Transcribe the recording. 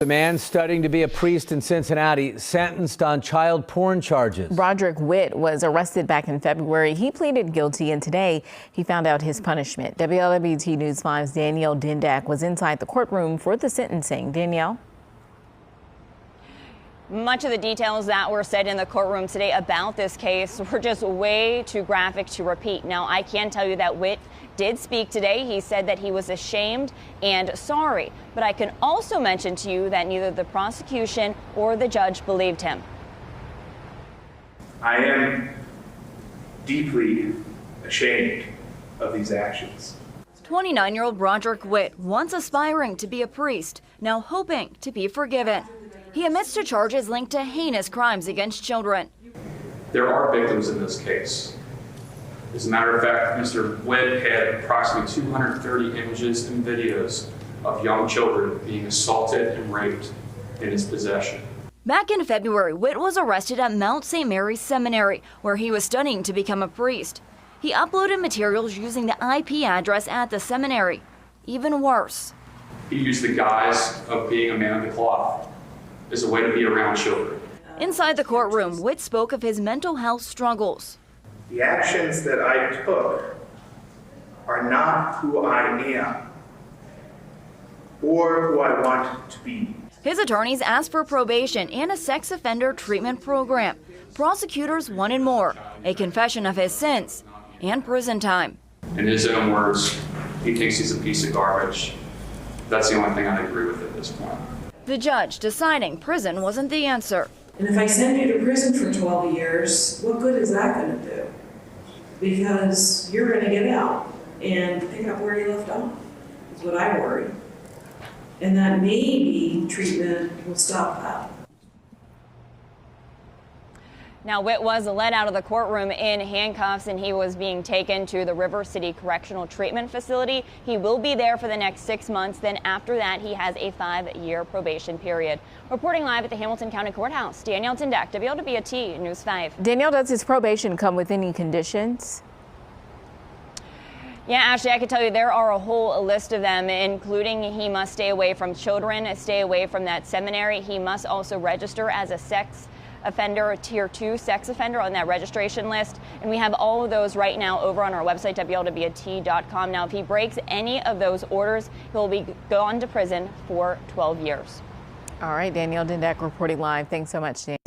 The man studying to be a priest in Cincinnati sentenced on child porn charges. Broderick Witt was arrested back in February. He pleaded guilty, and today he found out his punishment. WLWT News 5's Danielle Dindak was inside the courtroom for the sentencing. Danielle? Much of the details that were said in the courtroom today about this case were just way too graphic to repeat. Now, I can tell you that Witt did speak today. He said that he was ashamed and sorry. But I can also mention to you that neither the prosecution or the judge believed him. I am deeply ashamed of these actions. 29-year-old Broderick Witt, once aspiring to be a priest, now hoping to be forgiven. He admits to charges linked to heinous crimes against children. There are victims in this case. As a matter of fact, Mr. Witt had approximately 230 images and videos of young children being assaulted and raped in his possession. Back in February, Witt was arrested at Mount St. Mary's Seminary, where he was studying to become a priest. He uploaded materials using the IP address at the seminary. Even worse, He used the guise of being a man of the cloth as a way to be around children. inside the courtroom, Witt spoke of his mental health struggles. The actions that I took are not who I am or who I want to be. His attorneys asked for probation and a sex offender treatment program. Prosecutors wanted more, a confession of his sins and prison time. In his own words, he thinks he's a piece of garbage. That's the only thing I agree with at this point. The judge deciding prison wasn't the answer. And if I send you to prison for 12 years, what good is that going to do? Because you're going to get out and pick up where you left off, is what I worry. And that maybe treatment will stop that. Now, Witt was led out of the courtroom in handcuffs, and he was being taken to the River City Correctional Treatment Facility. He will be there for the next 6 months. Then after that, he has a 5-year probation period. Reporting live at the Hamilton County Courthouse, Danielle Dindak, WLWT News 5. Danielle, does his probation come with any conditions? Yeah, Ashley, I can tell you there are a whole list of them, including he must stay away from children, stay away from that seminary. He must also register as a sex offender, tier 2 sex offender on that registration list. And we have all of those right now over on our website, WLWT.com. Now, if he breaks any of those orders, he'll be gone to prison for 12 years. All right, Danielle Dindak reporting live. Thanks so much, Dan.